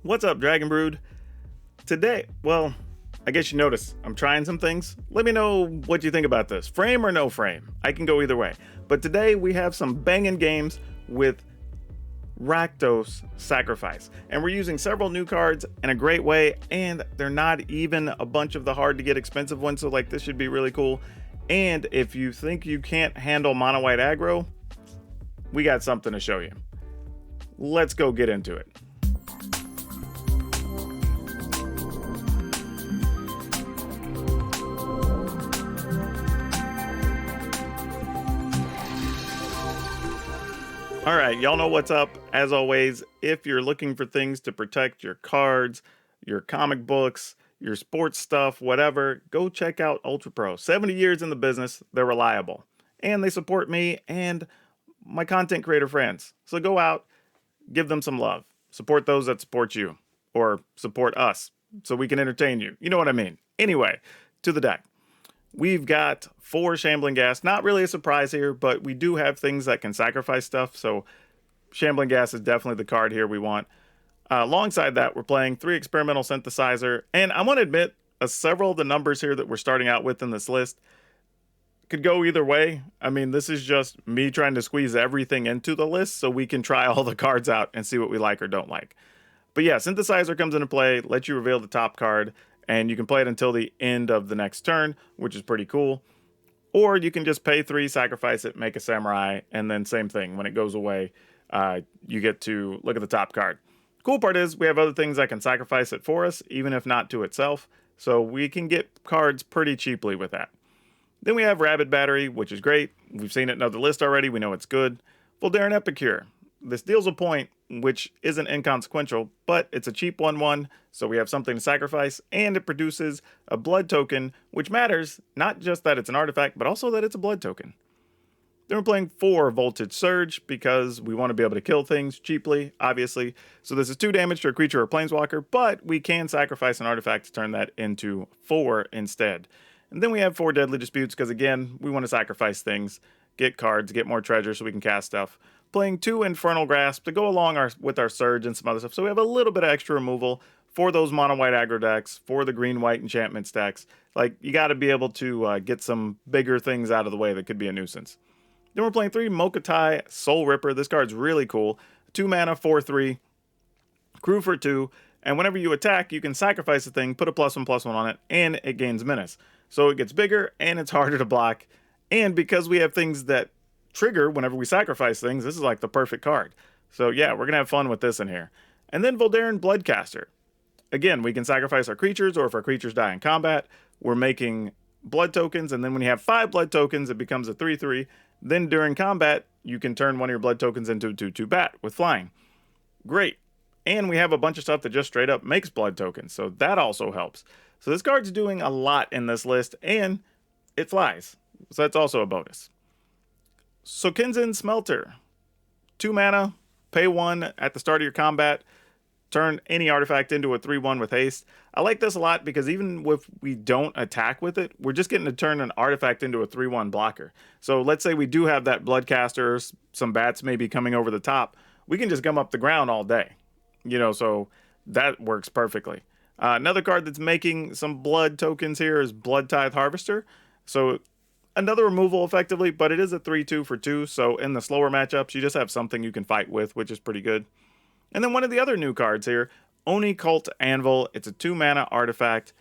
What's up, Dragon Brood? Today, well, I guess you noticed I'm trying some things. Let me know what you think about this. Frame or no frame? I can go either way. But today we have some banging games with Rakdos Sacrifice. And we're using several new cards in a great way, and they're not even a bunch of the hard to get expensive ones, so like this should be really cool. And if you think you can't handle mono white aggro, we got something to show you. Let's go get into it. All right, y'all know what's up. As always, if you're looking for things to protect your cards, your comic books, your sports stuff, whatever, go check out Ultra Pro. 70 years in the business, they're reliable. And they support me and my content creator friends. So go out, give them some love. Support those that support you, or support us, so we can entertain you. You know what I mean. Anyway, to the deck. We've got 4 Shambling Gas. Not really a surprise here, but we do have things that can sacrifice stuff, so Shambling Gas is definitely the card here we want. Alongside that, we're playing 3 Experimental Synthesizer, and I want to admit, several of the numbers here that we're starting out with in this list could go either way. I mean, this is just me trying to squeeze everything into the list so we can try all the cards out and see what we like or don't like. But yeah, Synthesizer comes into play, lets you reveal the top card, and you can play it until the end of the next turn, which is pretty cool. Or you can just pay 3, sacrifice it, make a Samurai, and then same thing. When it goes away, you get to look at the top card. Cool part is we have other things that can sacrifice it for us, even if not to itself. So we can get cards pretty cheaply with that. Then we have Rabbit Battery, which is great. We've seen it in other lists already. We know it's good. Voldaren Epicure. This deals a point, which isn't inconsequential, but it's a cheap 1/1, so we have something to sacrifice, and it produces a blood token, which matters, not just that it's an artifact, but also that it's a blood token. Then we're playing 4 Voltage Surge, because we want to be able to kill things cheaply, obviously. So this is 2 damage to a creature or planeswalker, but we can sacrifice an artifact to turn that into 4 instead. And then we have 4 Deadly Disputes, because again, we want to sacrifice things, get cards, get more treasure so we can cast stuff. Playing 2 Infernal Grasp to go along with our Surge and some other stuff. So we have a little bit of extra removal for those mono-white aggro decks, for the green-white enchantment decks. Like, you got to be able to get some bigger things out of the way that could be a nuisance. Then we're playing 3 Mokutai Soul Ripper. This card's really cool. 2 mana, 4/3, crew for 2, and whenever you attack, you can sacrifice a thing, put a +1/+1 on it, and it gains menace. So it gets bigger, and it's harder to block. And because we have things that trigger whenever we sacrifice things, this is like the perfect card. So yeah, we're gonna have fun with this in here. And then Voldaren Bloodcaster. Again, we can sacrifice our creatures, or if our creatures die in combat, we're making blood tokens, and then when you have 5 blood tokens, it becomes a 3/3. Then during combat, you can turn one of your blood tokens into a 2/2 bat with flying. Great. And we have a bunch of stuff that just straight up makes blood tokens, so that also helps. So this card's doing a lot in this list, and it flies. So that's also a bonus. Sokinzen Smelter. 2 mana, pay 1 at the start of your combat, turn any artifact into a 3/1 with haste. I like this a lot because even if we don't attack with it, we're just getting to turn an artifact into a 3/1 blocker. So let's say we do have that Bloodcaster, some bats maybe coming over the top, we can just gum up the ground all day. You know, so that works perfectly. Another card that's making some blood tokens here is Blood Tithe Harvester. So another removal effectively, but it is a 3/2 for 2, so in the slower matchups, you just have something you can fight with, which is pretty good. And then one of the other new cards here, Oni Cult Anvil. It's a 2 mana artifact.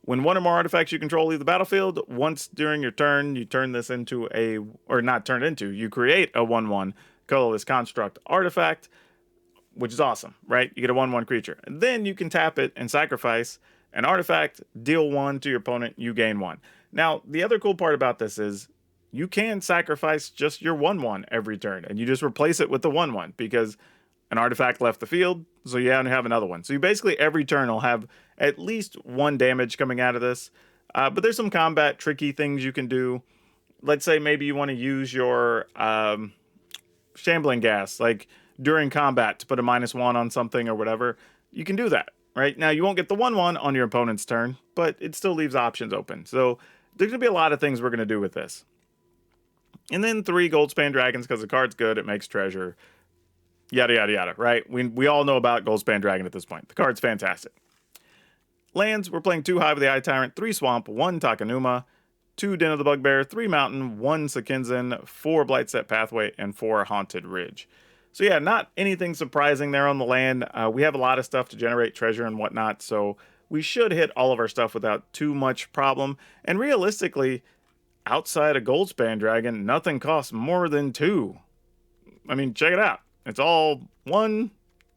When one or more artifacts you control leave the battlefield, once during your turn, you turn this into a, or not turn into, you create a 1/1 colorless construct artifact, which is awesome, right? You get a 1/1 creature. And then you can tap it and sacrifice an artifact, deal 1 to your opponent, you gain 1. Now, the other cool part about this is you can sacrifice just your 1/1 every turn, and you just replace it with the 1/1 because an artifact left the field, so you have another one. So you basically every turn will have at least 1 damage coming out of this. But there's some combat tricky things you can do. Let's say maybe you want to use your Shambling Gas, like during combat to put a -1 on something or whatever. You can do that, right? Now, you won't get the 1/1 on your opponent's turn, but it still leaves options open. So there's going to be a lot of things we're going to do with this. And then 3 Goldspan Dragons, because the card's good, it makes treasure. Yada, yada, yada, right? We all know about Goldspan Dragon at this point. The card's fantastic. Lands, we're playing 2 Hive of the Eye Tyrant, 3 Swamp, 1 Takenuma, 2 Den of the Bugbear, 3 Mountain, 1 Sakinzin, 4 Blightset Pathway, and 4 Haunted Ridge. So yeah, not anything surprising there on the land. We have a lot of stuff to generate treasure and whatnot, so we should hit all of our stuff without too much problem. And realistically, outside of Goldspan Dragon, nothing costs more than 2. I mean, check it out. It's all 1,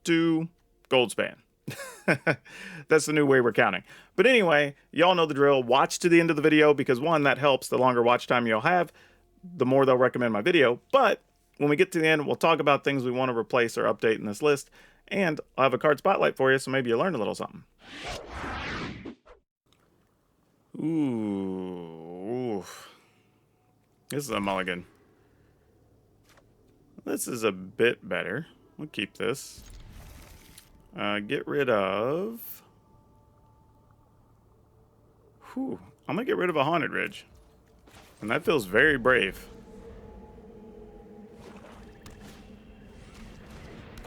2, Goldspan. That's the new way we're counting. But anyway, y'all know the drill. Watch to the end of the video because, 1, that helps. The longer watch time you'll have, the more they'll recommend my video. But when we get to the end, we'll talk about things we want to replace or update in this list. And I'll have a card spotlight for you, so maybe you learned a little something. Ooh. This is a mulligan. This is a bit better. We'll keep this. Get rid of... I'm going to get rid of a Haunted Ridge. And that feels very brave.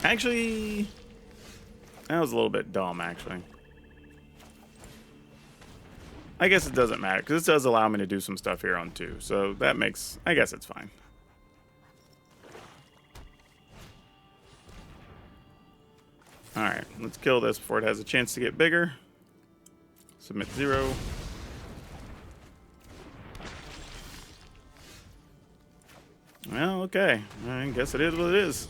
Actually... that was a little bit dumb, actually. I guess it doesn't matter, because this does allow me to do some stuff here on 2. So that makes... I guess it's fine. Alright, let's kill this before it has a chance to get bigger. Submit 0. Well, okay. I guess it is what it is.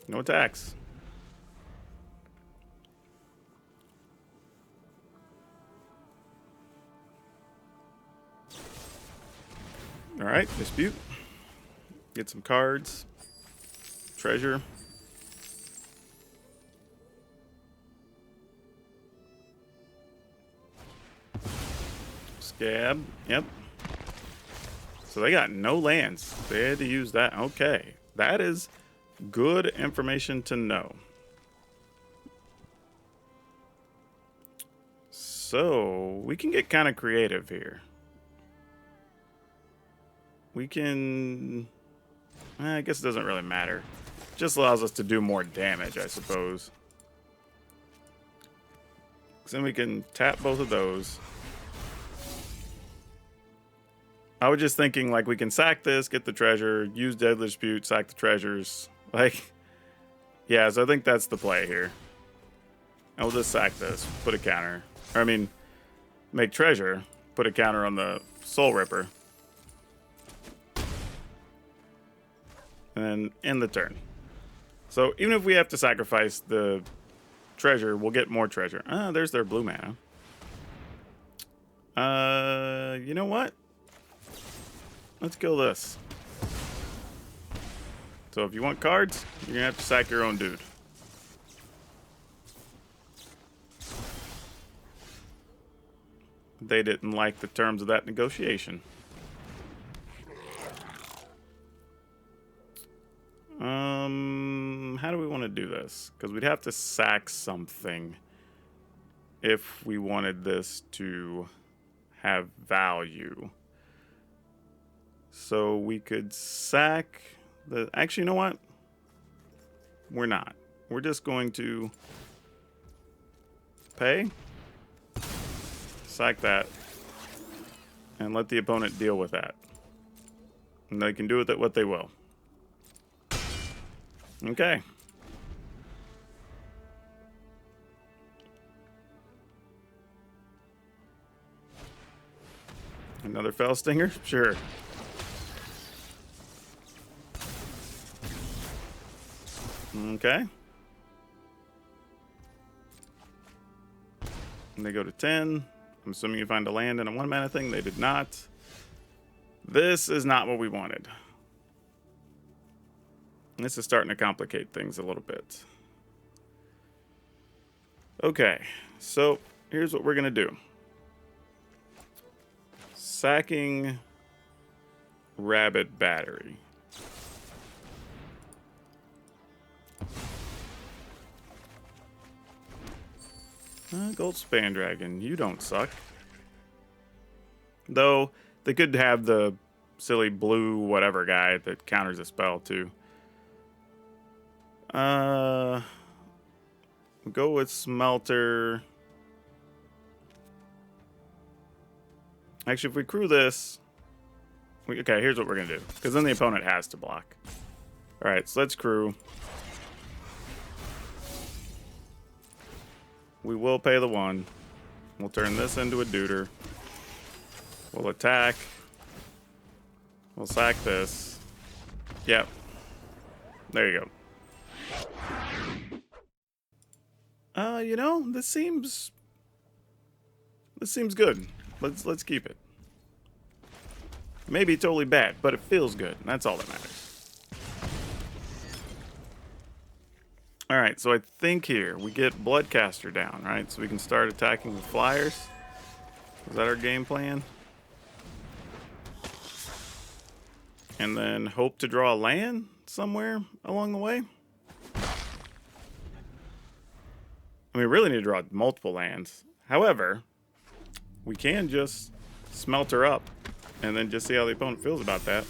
No attacks. Alright, dispute. Get some cards. Treasure. Scab. Yep. So they got no lands. They had to use that. Okay. That is good information to know. So we can get kind of creative here. We can... I guess it doesn't really matter. Just allows us to do more damage, I suppose. So then we can tap both of those. I was just thinking, like, we can sack this, get the treasure, use Deadly Dispute, sack the treasures. Like, yeah, so I think that's the play here. And we'll just sack this, put a counter. Or, I mean, make treasure, put a counter on the Soul Ripper. And then end the turn. So even if we have to sacrifice the treasure, we'll get more treasure. Ah, there's their blue mana. You know what? Let's kill this. So if you want cards, you're gonna have to sack your own dude. They didn't like the terms of that negotiation. How do we want to do this? Because we'd have to sack something if we wanted this to have value. So we could sack the... Actually, you know what? We're not. We're just going to pay, sack that, and let the opponent deal with that. And they can do with it what they will. Okay. Another Fell Stinger? Sure. Okay. And they go to 10. I'm assuming you find a land and a 1-mana thing. They did not. This is not what we wanted. This is starting to complicate things a little bit. Okay, so here's what we're going to do. Sacking Rabbit Battery. Goldspan Dragon, you don't suck. Though, they could have the silly blue whatever guy that counters a spell too. Go with Smelter. Actually, if we crew this... okay, here's what we're going to do. Because then the opponent has to block. Alright, so let's crew. We will pay the 1. We'll turn this into a Deuter. We'll attack. We'll sack this. Yep. There you go. You know, this seems good. Let's keep it. Maybe totally bad, but it feels good. And that's all that matters. Alright, so I think here we get Bloodcaster down, right? So we can start attacking with flyers. Is that our game plan? And then hope to draw a land somewhere along the way. I mean, we really need to draw multiple lands. However, we can just Smelter up and then just see how the opponent feels about that.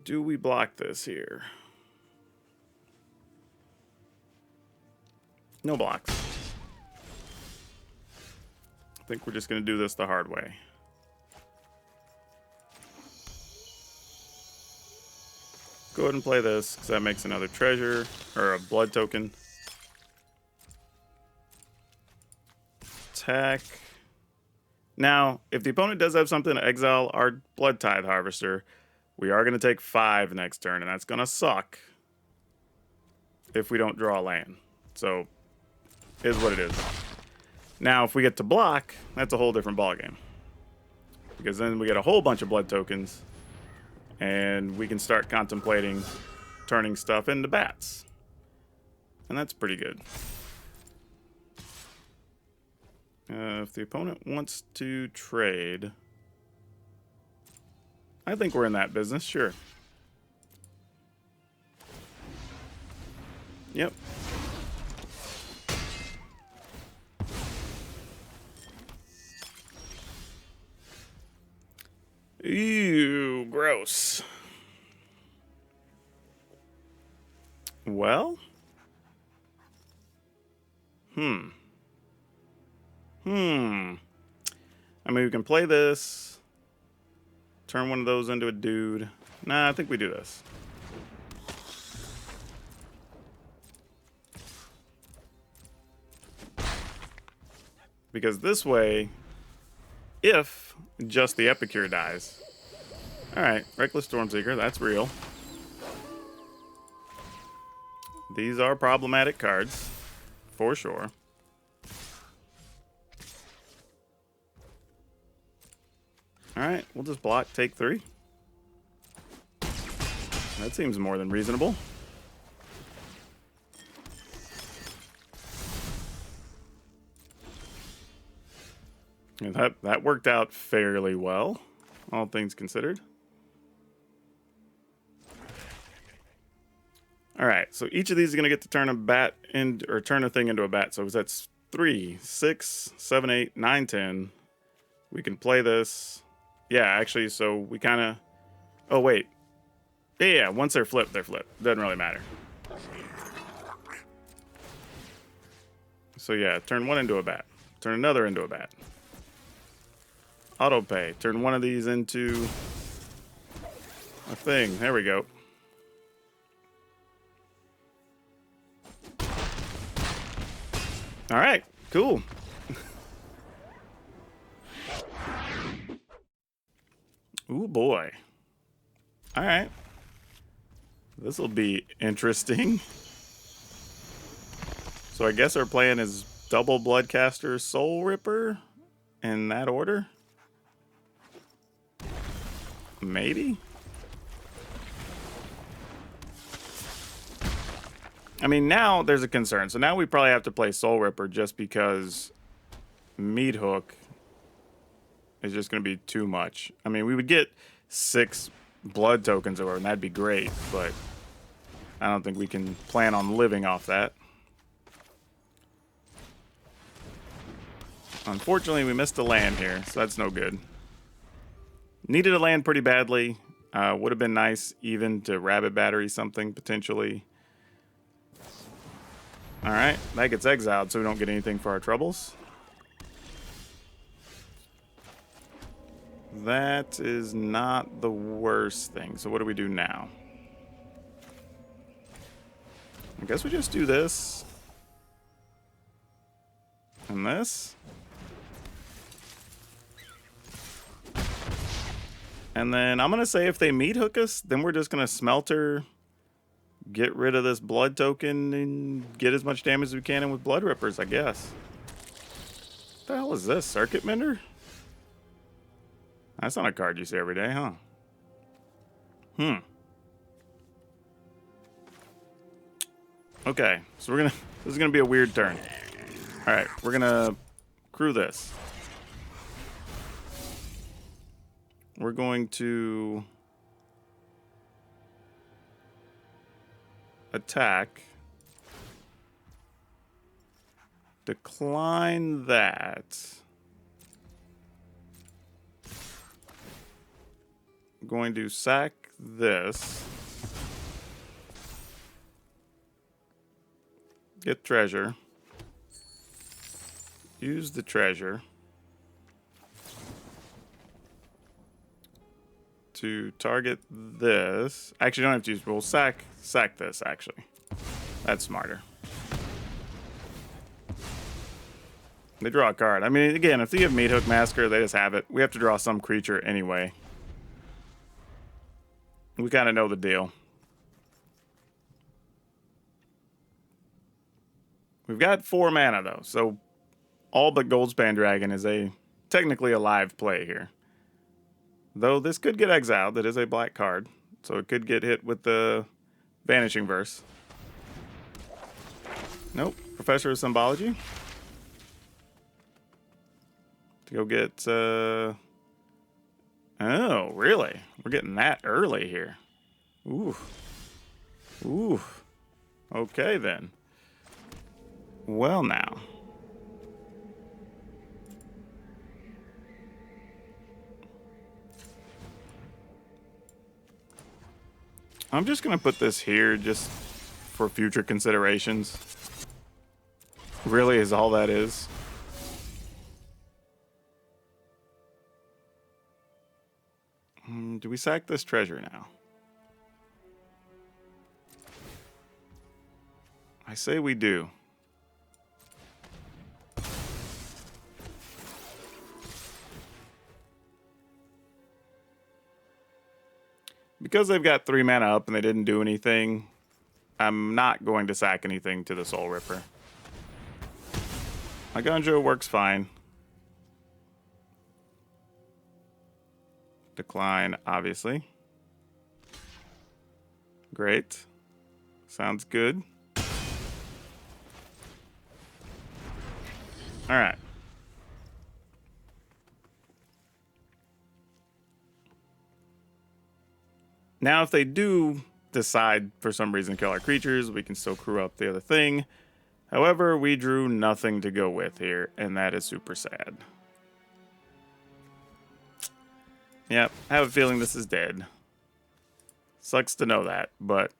Do we block this here? No blocks. I think we're just going to do this the hard way. Go ahead and play this, because that makes another treasure, or a blood token. Attack. Now, if the opponent does have something to exile our Blood Tithe Harvester, we are going to take 5 next turn, and that's going to suck if we don't draw a land. So, is what it is. Now, if we get to block, that's a whole different ballgame. Because then we get a whole bunch of blood tokens, and we can start contemplating turning stuff into bats. And that's pretty good. If the opponent wants to trade, I think we're in that business, sure. Yep. Ew, gross. Well? I mean, we can play this. Turn one of those into a dude. Nah, I think we do this. Because this way, if just the Epicure dies. Alright, Reckless Stormseeker, that's real. These are problematic cards, for sure. Alright, we'll just block, take 3. That seems more than reasonable. And that worked out fairly well, all things considered. Alright, so each of these is going to get to turn a bat or turn a thing into a bat. So that's 3, 6, 7, 8, 9, 10. We can play this. Yeah, actually, so we kind of... oh, wait. Yeah, once they're flipped, they're flipped. Doesn't really matter. So yeah, turn one into a bat. Turn another into a bat. Auto pay. Turn one of these into a thing. There we go. All right, cool. Ooh, boy. All right. This will be interesting. So I guess our plan is double Bloodcaster, Soul Ripper in that order. Maybe? I mean, now there's a concern. So now we probably have to play Soul Ripper just because Meat Hook is just going to be too much. I mean, we would get 6 blood tokens over, and that'd be great, but I don't think we can plan on living off that. Unfortunately, we missed a land here, so that's no good. Needed a land pretty badly. Would have been nice even to rabbit battery something potentially. All right, that gets exiled, so we don't get anything for our troubles. That is not the worst thing. So what do we do now? I guess we just do this. And this. And then I'm going to say if they meat hook us, then we're just going to smelter, get rid of this blood token, and get as much damage as we can in with blood rippers, I guess. What the hell is this? Circuit Mender? That's not a card you see every day, huh? Okay, so this is gonna be a weird turn. All right, we're gonna crew this. We're going to attack. Decline that. I'm going to sack this. Get treasure. Use the treasure to target this. Actually, don't have to use. We'll sack this. Actually, that's smarter. They draw a card. I mean, again, if you have Meat Hook Massacre, they just have it. We have to draw some creature anyway. We kind of know the deal. We've got 4 mana, though, so all but PowrDragn is technically a live play here. Though this could get exiled. That is a black card, so it could get hit with the Vanishing Verse. Nope. Professor of Symbology. To go get... Oh, really? We're getting that early here. Ooh. Ooh. Okay, then. Well, now. I'm just going to put this here just for future considerations. Really is all that is. Do we sack this treasure now? I say we do. Because they've got 3 mana up and they didn't do anything, I'm not going to sack anything to the Soul Ripper. My Gunjo works fine. Decline, obviously. Great. Sounds good. All right. Now, if they do decide for some reason to kill our creatures, we can still crew up the other thing. However, we drew nothing to go with here, and that is super sad. Yep, I have a feeling this is dead. Sucks to know that, but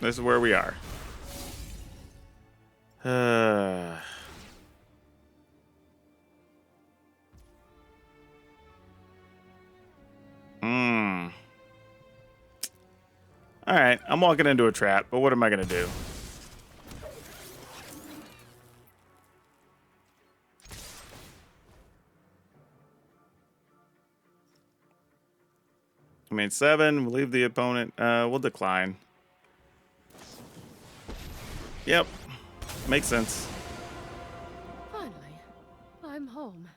this is where we are. Alright, I'm walking into a trap, but what am I going to do? I mean, 7, we'll leave the opponent. We'll decline. Yep, makes sense. Finally, I'm home.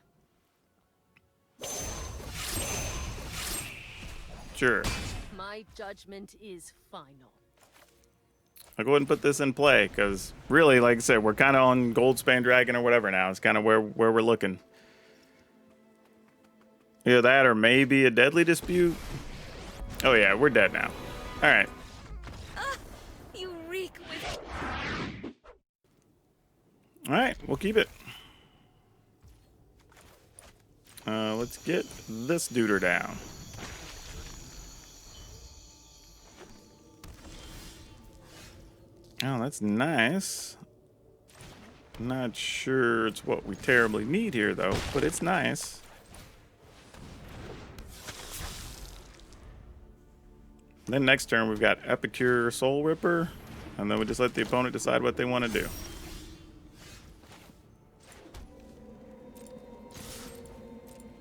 Sure. My judgment is final. I'll go ahead and put this in play, because really, like I said, we're kind of on PowrDragn or whatever now. It's kind of where we're looking. Either that or maybe a Deadly Dispute. Oh yeah, we're dead now. All right. You reek with... All right, we'll keep it. Let's get this duder down. Oh, that's nice. Not sure it's what we terribly need here, though, but it's nice. Then next turn, we've got Epicure Soul Ripper, and then we just let the opponent decide what they want to do.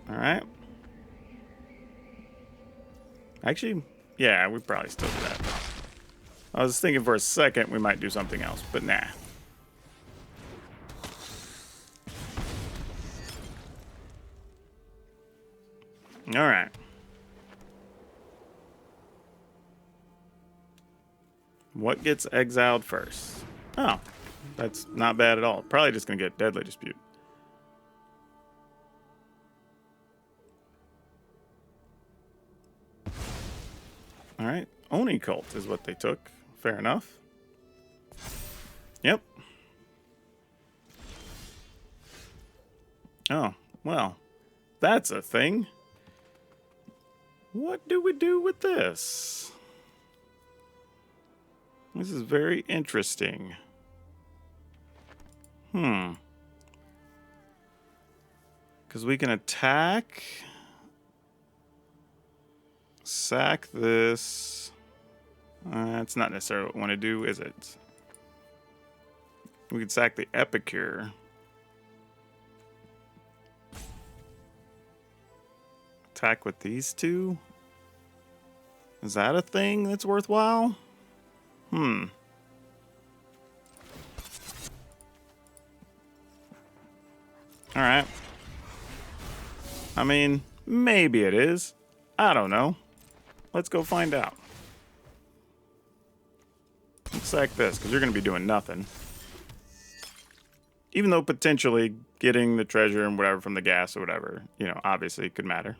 All right. Actually, yeah, we probably still do that. I was thinking for a second we might do something else, but nah. All right. What gets exiled first? Oh, that's not bad at all. Probably just going to get Deadly Dispute. All right. Oni Cult is what they took. Fair enough. Yep. Oh, well, that's a thing. What do we do with this? This is very interesting. Because we can attack, sack this. That's not necessarily what we want to do, is it? We could sack the Epicure. Attack with these two? Is that a thing that's worthwhile? Alright. I mean, maybe it is. I don't know. Let's go find out. Let's sack this, because you're going to be doing nothing. Even though potentially getting the treasure and whatever from the gas or whatever, you know, obviously could matter.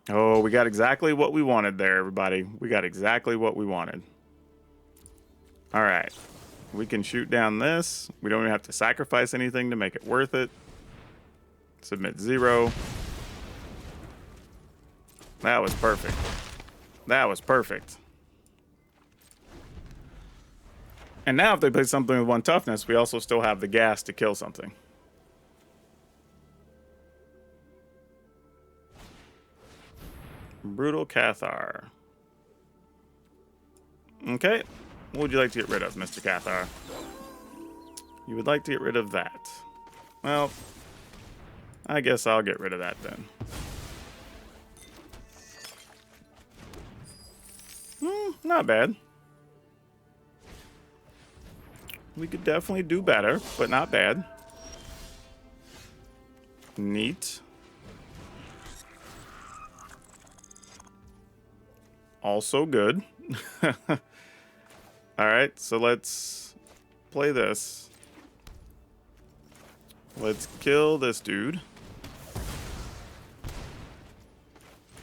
Oh, we got exactly what we wanted there, everybody. We got exactly what we wanted. All right. We can shoot down this. We don't even have to sacrifice anything to make it worth it. Submit 0. That was perfect. That was perfect. And now if they play something with 1 toughness, we also still have the gas to kill something. Brutal Cathar. Okay. What would you like to get rid of, Mr. Cathar? You would like to get rid of that. Well, I guess I'll get rid of that then. Not bad. We could definitely do better, but not bad. Neat. Also good. Alright, so let's play this. Let's kill this dude.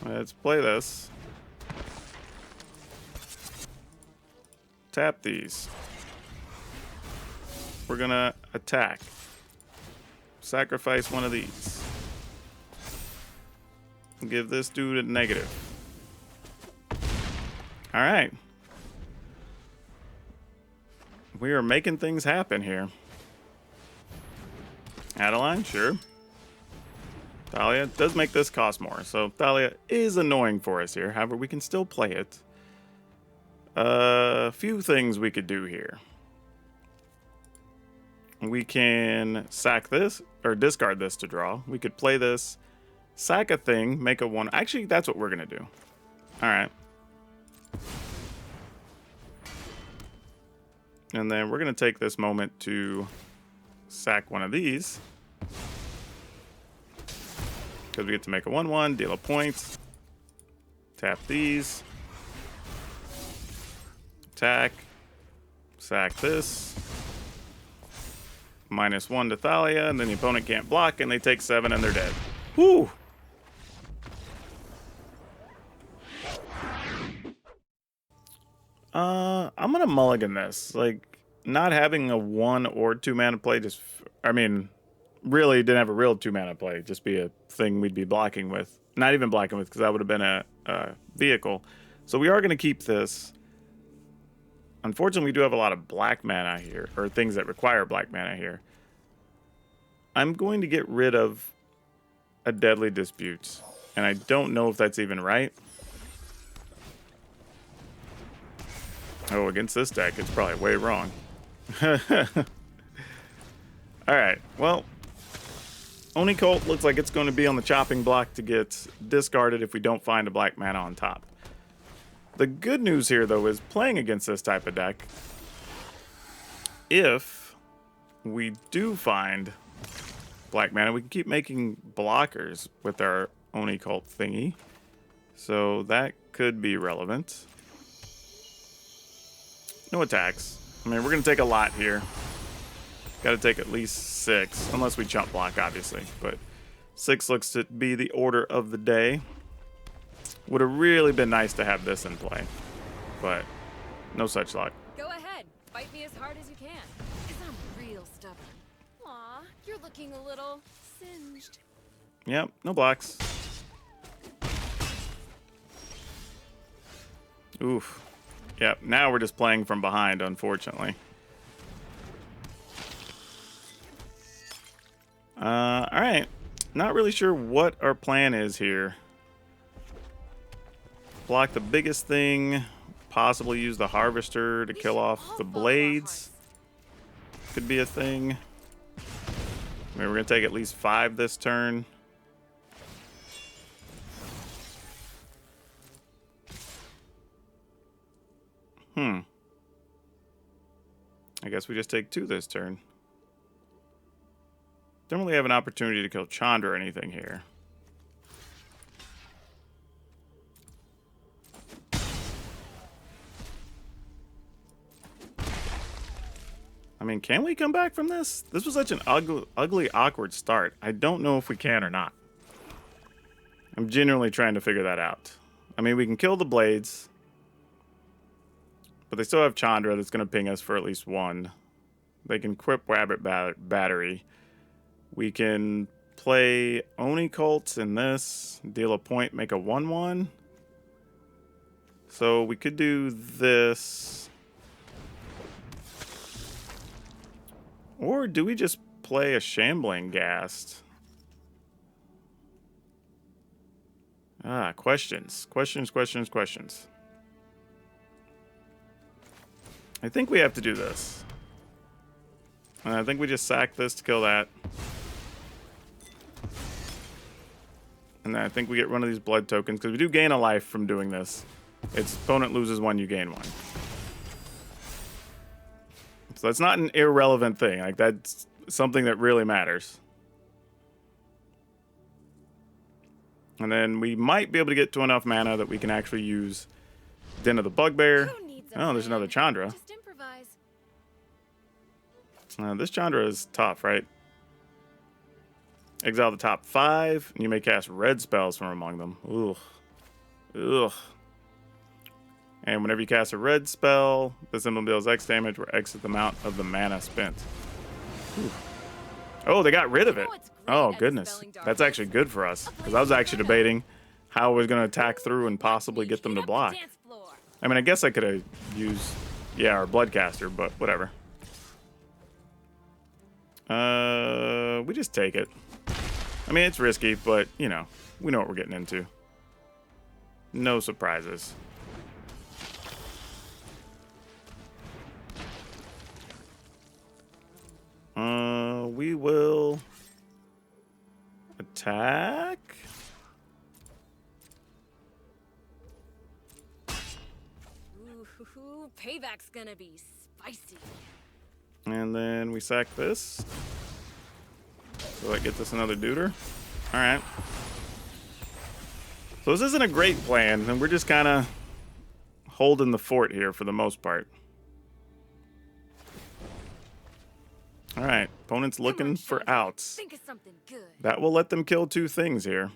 Let's play this. Tap these. We're gonna attack. Sacrifice one of these. Give this dude a negative. Alright. We are making things happen here. Adeline, sure. Thalia does make this cost more, so Thalia is annoying for us here. However, we can still play it. A few things we could do here. We can sack this, or discard this to draw. We could play this, sack a thing, make a 1. Actually, that's what we're going to do. Alright. And then we're going to take this moment to sack one of these. Because we get to make a 1/1, deal a point. Tap these. Attack. Sack this. -1 to Thalia, and then the opponent can't block, and they take 7 and they're dead. Whew! I'm gonna mulligan this. Like, not having a 1 or 2 mana play just, I mean, really didn't have a real 2 mana play. Just be a thing we'd be blocking with. Not even black and white, because that would have been a vehicle. So we are going to keep this. Unfortunately, we do have a lot of black mana here, or things that require black mana here. I'm going to get rid of a Deadly Disputes, and I don't know if that's even right. Oh, against this deck, it's probably way wrong. Alright, well, Oni Cult looks like it's going to be on the chopping block to get discarded if we don't find a black mana on top. The good news here, though, is playing against this type of deck, if we do find black mana, we can keep making blockers with our Oni Cult thingy. So that could be relevant. No attacks. I mean, we're going to take a lot here. Got to take at least 6, unless we chump block, obviously. But 6 looks to be the order of the day. Would have really been nice to have this in play, but no such luck. Go ahead, fight me as hard as you can, because I'm real stubborn. Aw, you're looking a little singed. Yep, no blocks. Oof. Yep, now we're just playing from behind, unfortunately. Alright. Not really sure what our plan is here. Block the biggest thing. Possibly use the Harvester to kill off the blades. Could be a thing. I mean, we're going to take at least 5 this turn. I guess we just take 2 this turn. Don't really have an opportunity to kill Chandra or anything here. I mean, can we come back from this? This was such an ugly, awkward start. I don't know if we can or not. I'm genuinely trying to figure that out. I mean, we can kill the blades. But they still have Chandra that's going to ping us for at least 1. They can equip Rabbit Battery. We can play Oni Cult in this. Deal a point, make a 1/1. So we could do this. Or do we just play a Shambling Ghast? Questions. Questions. I think we have to do this. And I think we just sack this to kill that. And then I think we get one of these blood tokens, because we do gain a life from doing this. Its opponent loses 1, you gain 1. So that's not an irrelevant thing. Like, that's something that really matters. And then we might be able to get to enough mana that we can actually use Den of the Bugbear. Oh, there's another Chandra. Just improvise. This Chandra is tough, right? Exile the top 5, and you may cast red spells from among them. Ugh. And whenever you cast a red spell, the symbol deals X damage or X is the amount of the mana spent. Ooh. Oh, they got rid of it. Oh, goodness. That's actually good for us, because I was actually debating how I was going to attack through and possibly get them to block. I mean, I guess I could have used, our Bloodcaster, but whatever. We just take it. I mean, it's risky, but, we know what we're getting into. No surprises. We will attack. Ooh, payback's gonna be spicy. And then we sack this. So that gets us another Deuter. Alright. So this isn't a great plan, and we're just kind of holding the fort here for the most part. Alright, opponent's looking for outs. Think of something good. That will let them kill 2 things here.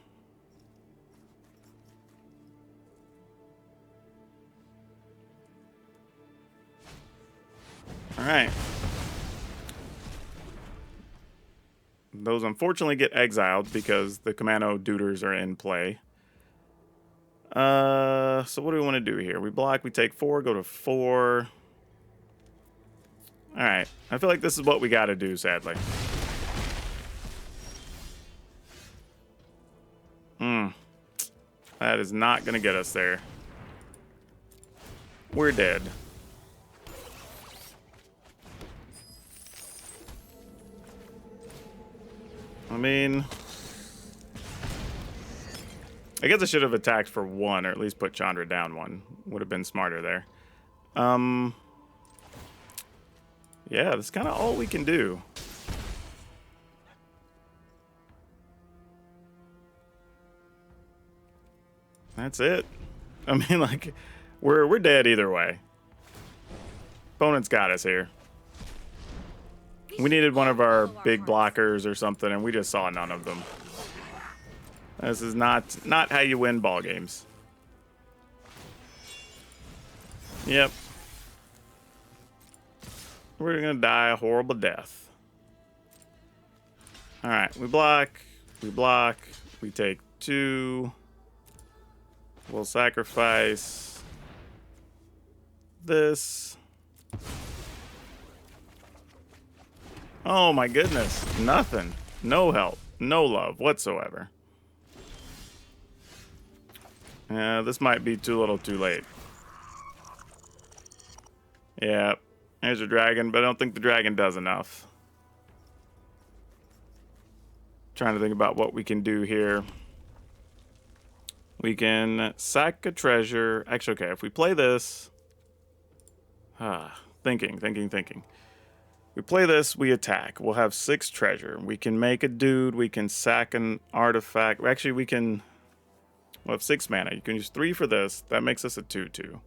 Alright. Those unfortunately get exiled because the Commando Deuters are in play. So what do we want to do here? We block, we take 4, go to 4. All right. I feel like this is what we got to do, sadly. That is not going to get us there. We're dead. I mean, I guess I should have attacked for 1, or at least put Chandra down 1. Would have been smarter there. Yeah, that's kind of all we can do. That's it. I mean, like, we're dead either way. Opponent's got us here. We needed one of our big blockers or something, and we just saw none of them. This is not how you win ball games. Yep. We're gonna die a horrible death. Alright, we block, we take 2. We'll sacrifice this. Oh my goodness. Nothing. No help. No love whatsoever. This might be too little too late. Yeah. There's a dragon, but I don't think the dragon does enough. Trying to think about what we can do here. We can sack a treasure. Actually, okay, if we play this... Thinking. We play this, we attack. We'll have 6 treasure. We can make a dude. We can sack an artifact. Actually, we can... We'll have 6 mana. You can use 3 for this. That makes us a 2/2.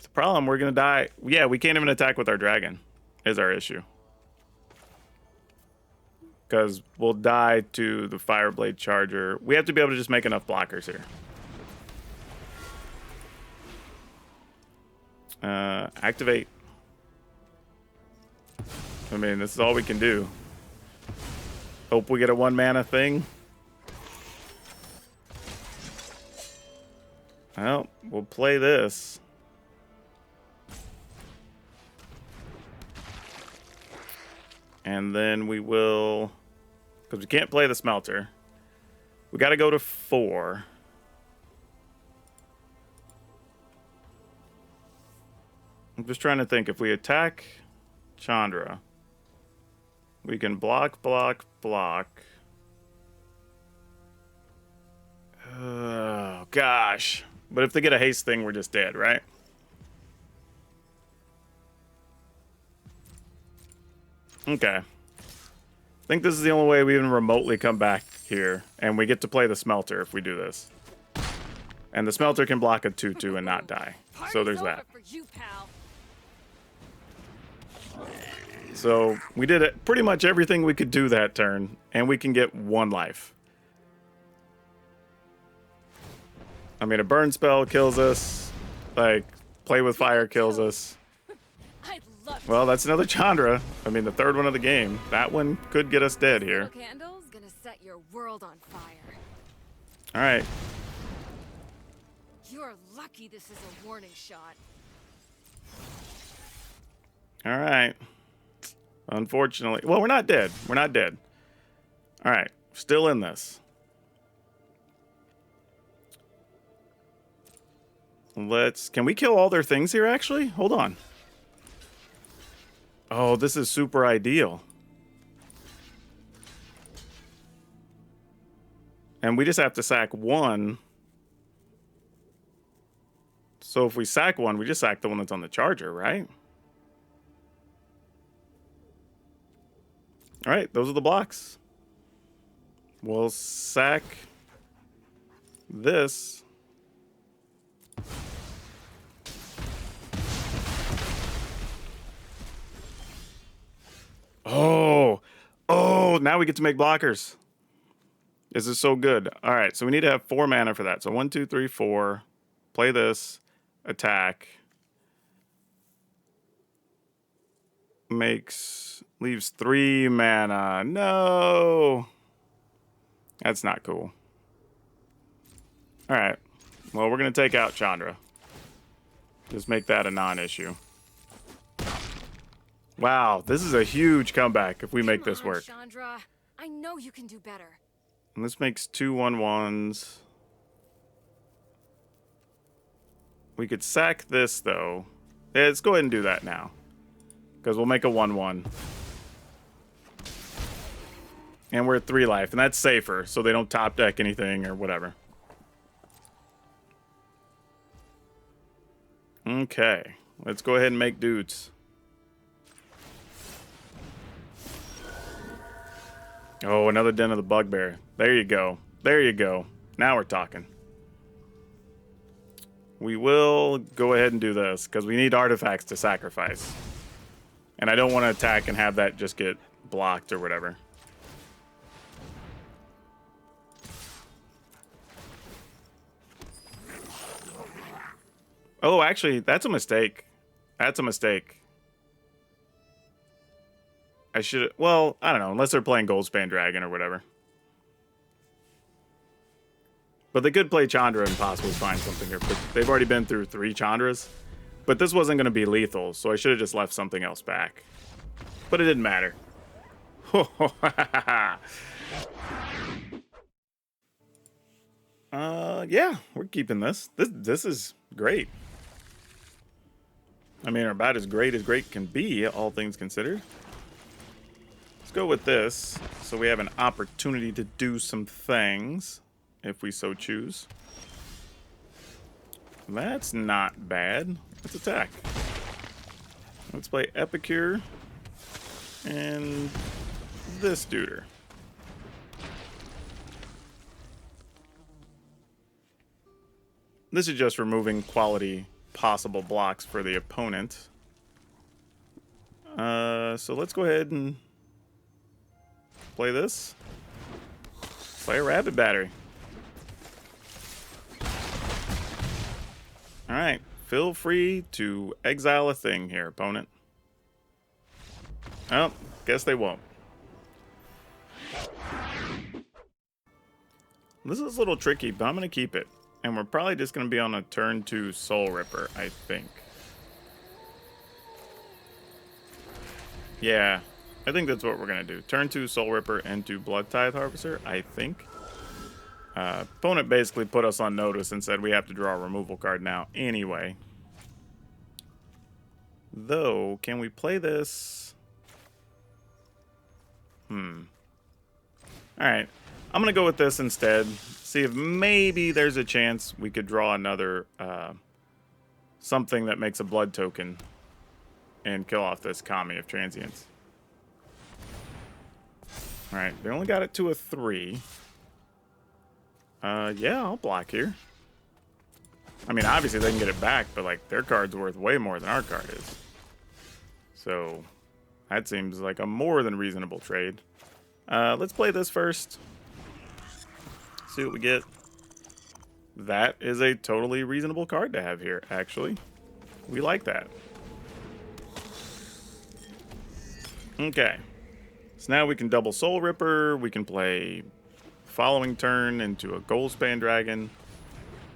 The problem, we're going to die... Yeah, we can't even attack with our dragon, is our issue. Because we'll die to the Fireblade Charger. We have to be able to just make enough blockers here. Activate. I mean, this is all we can do. Hope we get a 1 mana thing. Well, we'll play this. And then we will... Because we can't play the smelter. We got to go to 4. I'm just trying to think. If we attack Chandra, we can block. Oh, gosh. But if they get a haste thing, we're just dead, right? Okay. I think this is the only way we even remotely come back here. And we get to play the smelter if we do this. And the smelter can block a 2/2 and not die. So there's that. So we did it, pretty much everything we could do that turn. And we can get 1 life. I mean, a burn spell kills us. Like, play with fire kills us. Well, that's another Chandra. I mean, the 3rd one of the game. That one could get us dead here. Candle's gonna set your world on fire. All right. You're lucky this is a warning shot. All right. Unfortunately. Well, we're not dead. We're not dead. All right. Still in this. Can we kill all their things here, actually? Hold on. Oh, this is super ideal. And we just have to sack 1. So if we sack 1, we just sack the one that's on the charger, right? All right, those are the blocks. We'll sack this. Oh, now we get to make blockers. This is so good. All right, so we need to have 4 mana for that. So 1, 2, 3, 4. Play this. Attack. Leaves 3 mana. No. That's not cool. Alright. Well, we're going to take out Chandra. Just make that a non-issue. Wow, this is a huge comeback if we make this work. Chandra. I know you can do better. And this makes 2 1/1s. We could sack this, though. Yeah, let's go ahead and do that now. Because we'll make a 1/1. And we're at 3 life, and that's safer, so they don't top deck anything or whatever. Okay, let's go ahead and make dudes. Oh, another Den of the Bugbear. There you go. There you go. Now we're talking. We will go ahead and do this, because we need artifacts to sacrifice. And I don't want to attack and have that just get blocked or whatever. Oh, actually, that's a mistake. That's a mistake. I should... Well, I don't know. Unless they're playing Goldspan Dragon or whatever. But they could play Chandra and possibly find something here. But they've already been through 3 Chandras. But this wasn't going to be lethal, so I should have just left something else back. But it didn't matter. Yeah, we're keeping this. This is great. I mean, about as great can be, all things considered. Let's go with this, so we have an opportunity to do some things, if we so choose. That's not bad. Let's attack. Let's play Epicure and this duder. This is just removing quality possible blocks for the opponent. So let's go ahead and play this. Play a Rapid Battery. Alright, feel free to exile a thing here, opponent. Oh, guess they won't. This is a little tricky, but I'm going to keep it. And we're probably just going to be on a turn 2 Soul Ripper, I think. Yeah, I think that's what we're going to do. Turn 2 Soul Ripper into Blood Tithe Harvester, I think. Opponent basically put us on notice and said we have to draw a removal card now anyway. Though, can we play this? Alright, I'm going to go with this instead. See if maybe there's a chance we could draw another something that makes a blood token and kill off this Kami of Transience. Alright, they only got it to a 3. Yeah, I'll block here. I mean, obviously they can get it back, but like their card's worth way more than our card is. So that seems like a more than reasonable trade. Let's play this first. See what we get. That is a totally reasonable card to have here, actually. We like that. Okay. So now we can double Soul Ripper. We can play following turn into a Goldspan Dragon.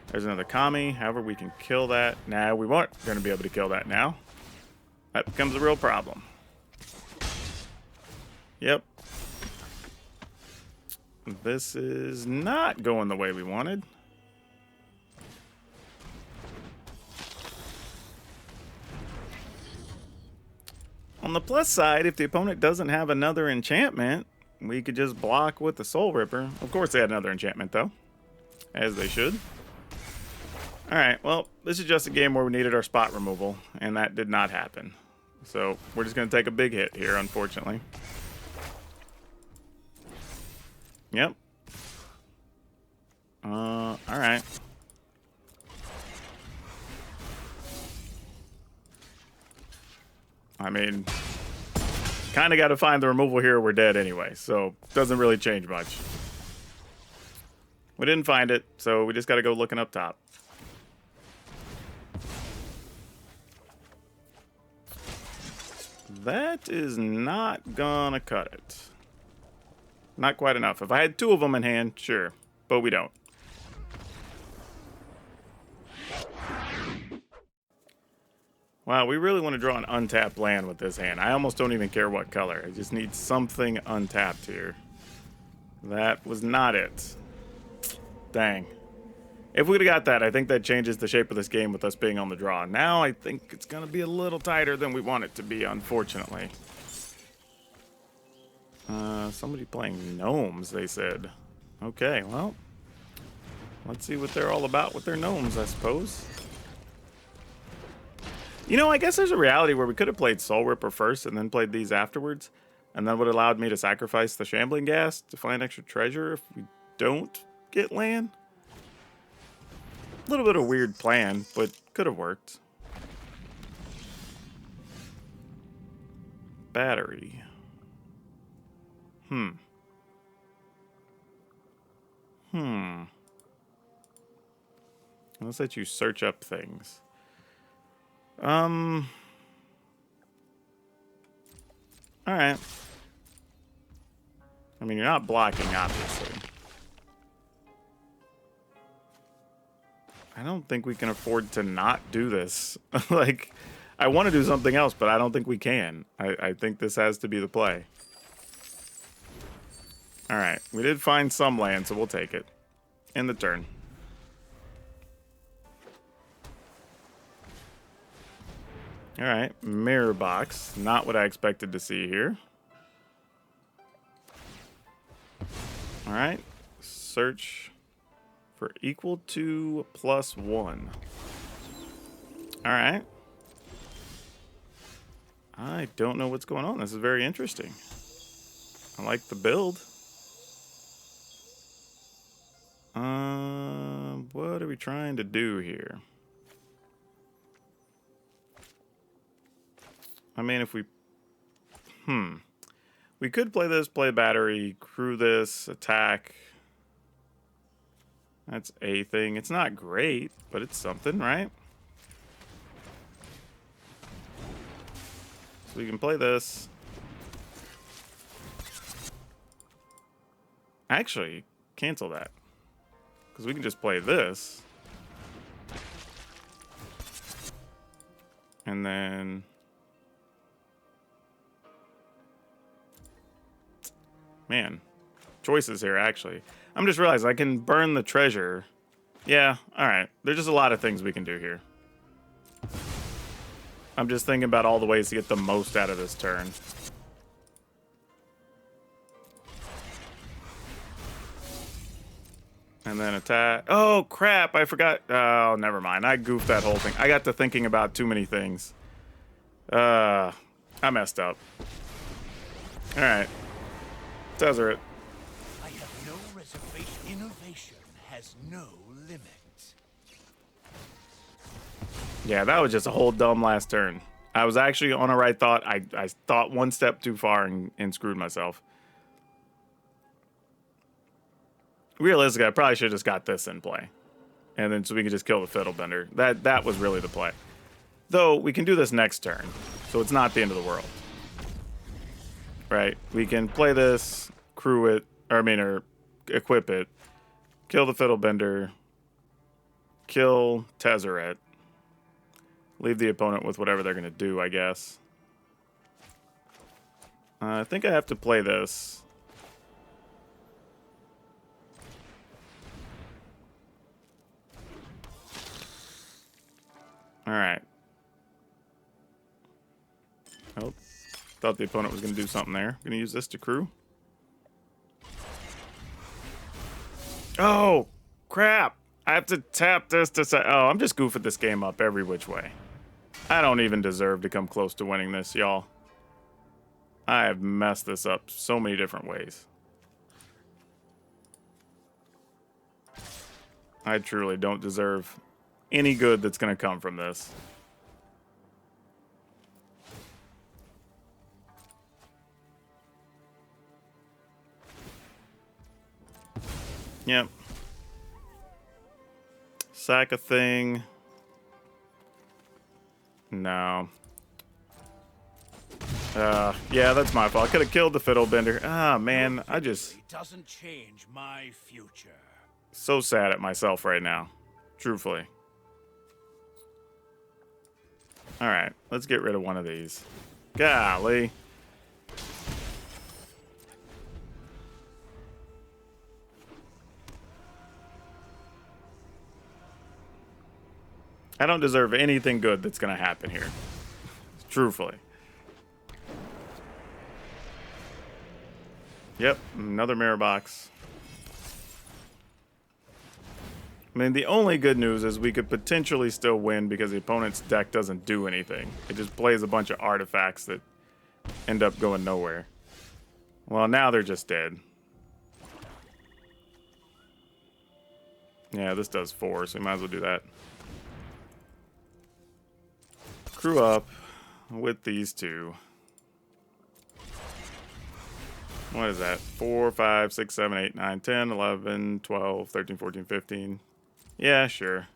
There's another Kami. However, we can kill that. Nah, we weren't going to be able to kill that now. That becomes a real problem. Yep. This is not going the way we wanted. On the plus side, if the opponent doesn't have another enchantment, we could just block with the Soul Ripper. Of course they had another enchantment, though. As they should. Alright, well, this is just a game where we needed our spot removal, and that did not happen. So, we're just going to take a big hit here, unfortunately. Yep. Alright. I mean, kind of got to find the removal here. We're dead anyway, so doesn't really change much. We didn't find it, so we just got to go looking up top. That is not gonna cut it. Not quite enough. If I had 2 of them in hand, sure, but we don't. Wow, we really want to draw an untapped land with this hand. I almost don't even care what color. I just need something untapped here. That was not it. Dang. If we would have got that, I think that changes the shape of this game with us being on the draw. Now I think it's going to be a little tighter than we want it to be, unfortunately. Somebody playing gnomes, they said. Okay, well. Let's see what they're all about with their gnomes, I suppose. You know, I guess there's a reality where we could have played Soul Ripper first and then played these afterwards. And that would have allowed me to sacrifice the Shambling Gas to find extra treasure if we don't get land. A little bit of a weird plan, but could have worked. Battery. Let's let you search up things. Alright. I mean, you're not blocking, obviously. I don't think we can afford to not do this. Like, I want to do something else, but I don't think we can. I think this has to be the play. Alright, we did find some land, so we'll take it. In the turn. Alright, mirror box. Not what I expected to see here. Alright, search for equal to +1. Alright. I don't know what's going on. This is very interesting. I like the build. What are we trying to do here? I mean, if we... We could play this, play battery, crew this, attack. That's a thing. It's not great, but it's something, right? So we can play this. Actually, cancel that. Because we can just play this. And then... Man, choices here, actually. I'm just realizing I can burn the treasure. Yeah, alright. There's just a lot of things we can do here. I'm just thinking about all the ways to get the most out of this turn. And then attack. Oh, crap. I forgot. Oh, never mind. I goofed that whole thing. I got to thinking about too many things. I messed up. Alright. Desert. I have no reservation. Innovation has no limits. Yeah, that was just a whole dumb last turn. I was actually on a right thought. I thought one step too far and screwed myself. Realistically, I probably should have just got this in play. And then so we can just kill the Fiddlebender. That was really the play. Though, we can do this next turn. So it's not the end of the world. Right? We can play this, crew it, or equip it, kill the Fiddlebender, kill Tezzeret, leave the opponent with whatever they're going to do, I guess. I think I have to play this. Alright. Oh, thought the opponent was going to do something there. Going to use this to crew. Oh, crap. I have to tap this to say... Oh, I'm just goofing this game up every which way. I don't even deserve to come close to winning this, y'all. I have messed this up so many different ways. I truly don't deserve any good that's going to come from this. Yep. Sack a thing. No. Yeah, that's my fault. I could have killed the Fiddlebender. Ah, man, I just... It doesn't change my future. So sad at myself right now. Truthfully. All right, let's get rid of one of these. Golly. I don't deserve anything good that's going to happen here. Truthfully. Yep, another mirror box. I mean, the only good news is we could potentially still win because the opponent's deck doesn't do anything. It just plays a bunch of artifacts that end up going nowhere. Well, now they're just dead. Yeah, this does 4, so we might as well do that. Crew up with these two. What is that? 4, 5, 6, 7, 8, 9, 10, 11, 12, 13, 14, 15. Yeah, sure.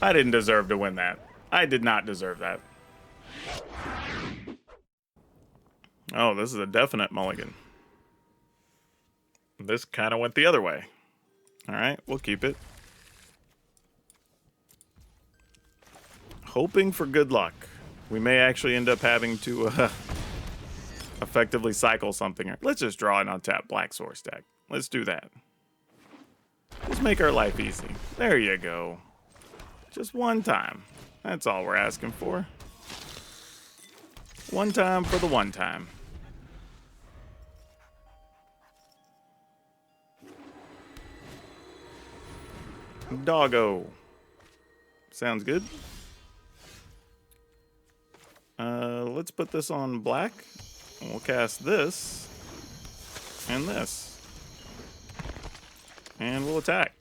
I didn't deserve to win that. I did not deserve that. Oh, this is a definite mulligan. This kind of went the other way. All right, we'll keep it. Hoping for good luck. We may actually end up having to effectively cycle something. Let's just draw an untapped Black Source deck. Let's do that. Just make our life easy. There you go. Just one time. That's all we're asking for. One time for the one time. Doggo. Sounds good. Let's put this on black. We'll cast this and this. And we'll attack.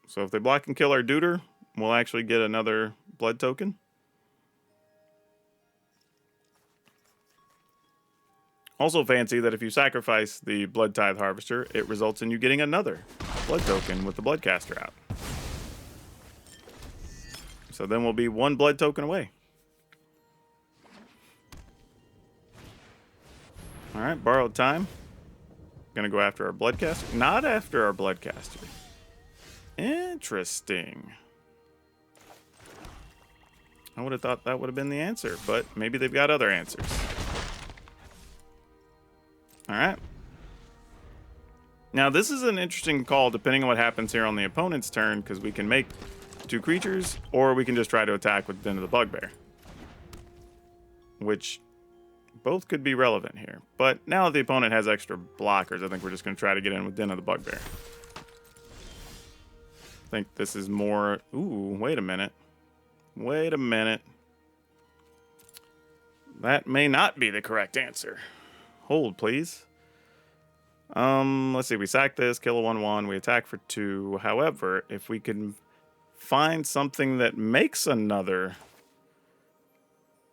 So if they block and kill our Duder, we'll actually get another blood token. Also fancy that if you sacrifice the Blood Tithe Harvester, it results in you getting another blood token with the Bloodcaster out. So then we'll be one blood token away. Alright, borrowed time. Gonna go after our Bloodcaster. Not after our Bloodcaster. Interesting. I would have thought that would have been the answer, but maybe they've got other answers. Alright. Now, this is an interesting call depending on what happens here on the opponent's turn, because we can make 2 creatures, or we can just try to attack with Den of the Bugbear. Which both could be relevant here. But now that the opponent has extra blockers, I think we're just going to try to get in with Den of the Bugbear. I think this is more... Ooh, wait a minute. Wait a minute. That may not be the correct answer. Hold, please. Let's see. We sack this, kill a 1/1. We attack for 2. However, if we can find something that makes another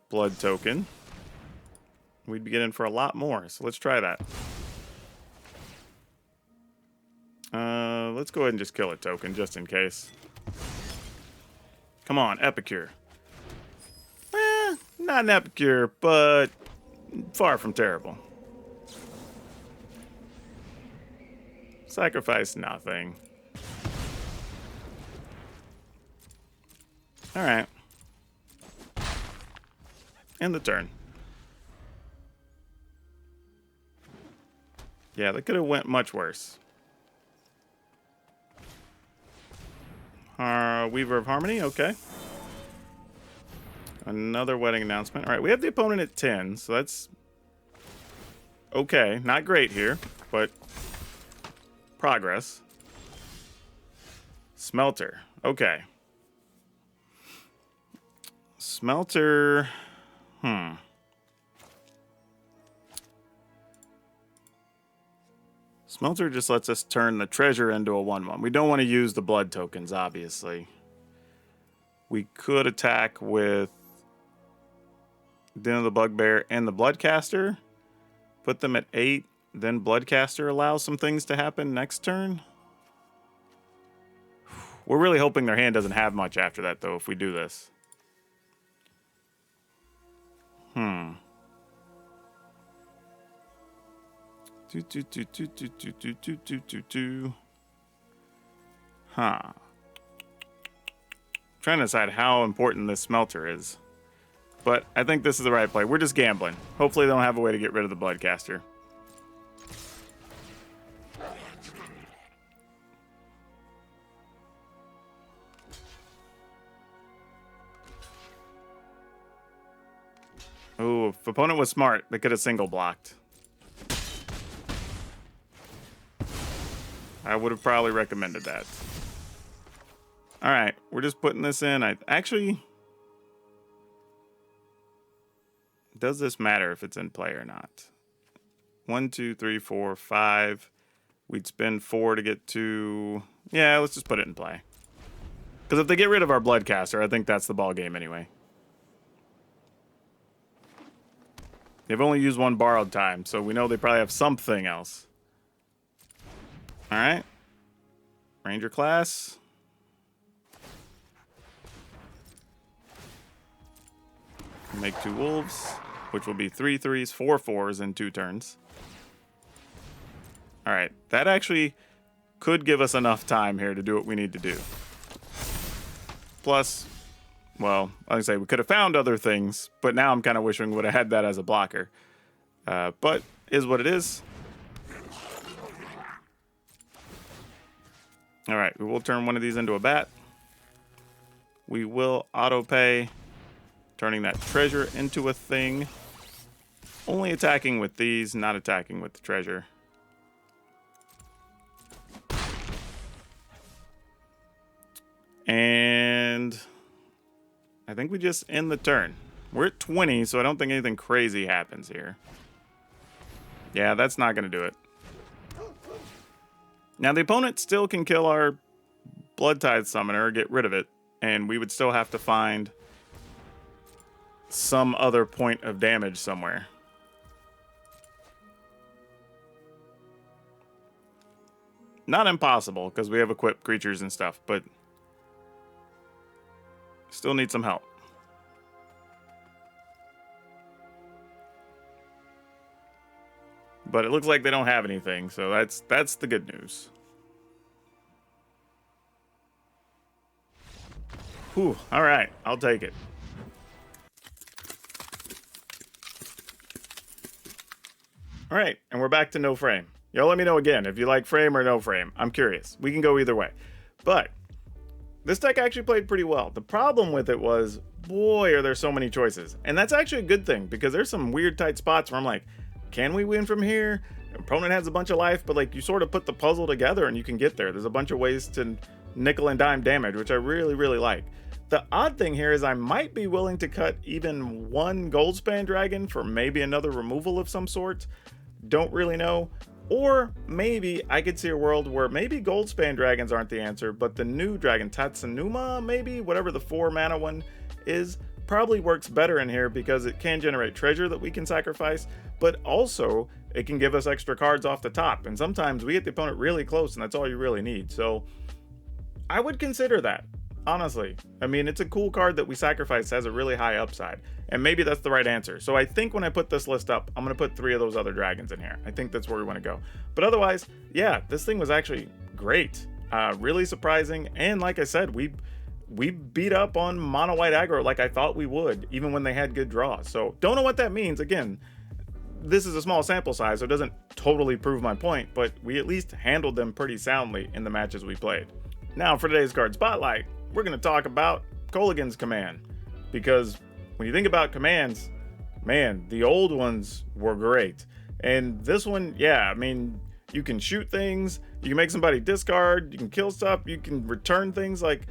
blood token, we'd be getting for a lot more. So let's try that. Let's go ahead and just kill a token just in case. Come on, Epicure. Not an Epicure, but far from terrible. Sacrifice nothing. Alright. End the turn. Yeah, that could have went much worse. Weaver of Harmony, okay. Another wedding announcement. Alright, we have the opponent at 10, so that's okay. Not great here, but progress. Smelter. Okay. Smelter. Smelter just lets us turn the treasure into a 1/1. We don't want to use the blood tokens, obviously. We could attack with Den of the Bugbear and the Bloodcaster. Put them at 8. Then Bloodcaster allows some things to happen next turn. We're really hoping their hand doesn't have much after that, though, if we do this. Huh. trying to decide how important this smelter is. But I think this is the right play. We're just gambling. Hopefully they don't have a way to get rid of the Bloodcaster. Ooh, if opponent was smart, they could have single blocked. I would have probably recommended that. All right, we're just putting this in. Does this matter if it's in play or not? 1, 2, 3, 4, 5. We'd spend 4 to get to... Yeah, let's just put it in play. Because if they get rid of our Bloodcaster, I think that's the ball game anyway. They've only used 1 borrowed time, so we know they probably have something else. All right. Ranger class. Make 2 wolves, which will be 3 3s, 4 4s in 2 turns. All right. That actually could give us enough time here to do what we need to do. Plus... Well, like I say, we could have found other things, but now I'm kind of wishing we would have had that as a blocker. But is what it is. All right, we will turn one of these into a bat. We will auto pay, turning that treasure into a thing. Only attacking with these, not attacking with the treasure. And... I think we just end the turn. We're at 20, so I don't think anything crazy happens here. Yeah, that's not going to do it. Now, the opponent still can kill our Blood Tithe Summoner, get rid of it, and we would still have to find some other point of damage somewhere. Not impossible, because we have equipped creatures and stuff, but... Still need some help. But it looks like they don't have anything, so that's the good news. Whew, all right, I'll take it. All right, and we're back to no frame. Y'all let me know again if you like frame or no frame. I'm curious. We can go either way. But this deck actually played pretty well. The problem with it was, boy, are there so many choices. And that's actually a good thing, because there's some weird tight spots where I'm like, can we win from here? Opponent has a bunch of life, but like you sort of put the puzzle together and you can get there. There's a bunch of ways to nickel and dime damage, which I really, really like. The odd thing here is I might be willing to cut even 1 Goldspan Dragon for maybe another removal of some sort. Don't really know. Or maybe I could see a world where maybe Goldspan Dragons aren't the answer, but the new dragon, Tatsunuma, maybe, whatever the 4 mana one is, probably works better in here because it can generate treasure that we can sacrifice, but also it can give us extra cards off the top. And sometimes we get the opponent really close and that's all you really need. So I would consider that, honestly. I mean, it's a cool card that we sacrifice, has a really high upside. And maybe that's the right answer. So I think when I put this list up, I'm going to put 3 of those other dragons in here. I think that's where we want to go. But otherwise, yeah, this thing was actually great. Really surprising. And like I said, we beat up on mono white aggro like I thought we would, even when they had good draws. So don't know what that means. Again, this is a small sample size, so it doesn't totally prove my point, but we at least handled them pretty soundly in the matches we played. Now for today's card spotlight, we're going to talk about Kolaghan's command, because when you think about commands, man, the old ones were great. And this one, yeah, I mean, you can shoot things, you can make somebody discard, you can kill stuff, you can return things. Like,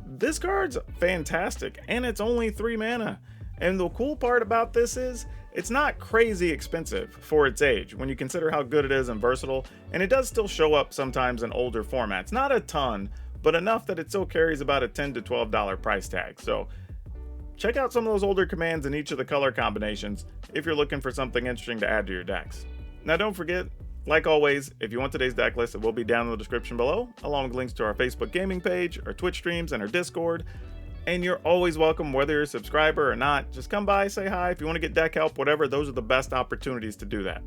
this card's fantastic, and it's only 3 mana. And the cool part about this is, it's not crazy expensive for its age when you consider how good it is and versatile, and it does still show up sometimes in older formats. Not a ton, but enough that it still carries about a $10 to $12 price tag. So check out some of those older commands in each of the color combinations if you're looking for something interesting to add to your decks. Now don't forget, like always, if you want today's deck list, it will be down in the description below, along with links to our Facebook gaming page, our Twitch streams, and our Discord. And you're always welcome, whether you're a subscriber or not. Just come by, say hi. If you want to get deck help, whatever, those are the best opportunities to do that.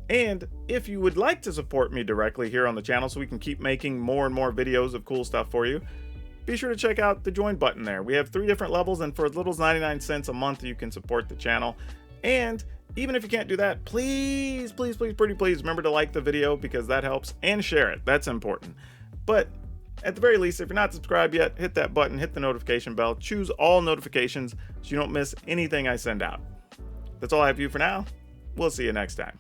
And if you would like to support me directly here on the channel so we can keep making more and more videos of cool stuff for you, be sure to check out the join button there. We have 3 different levels, and for as little as 99 cents a month, you can support the channel. And even if you can't do that, please, please, please, pretty please, remember to like the video because that helps, and share it. That's important. But at the very least, if you're not subscribed yet, hit that button, hit the notification bell, choose all notifications so you don't miss anything I send out. That's all I have for you for now. We'll see you next time.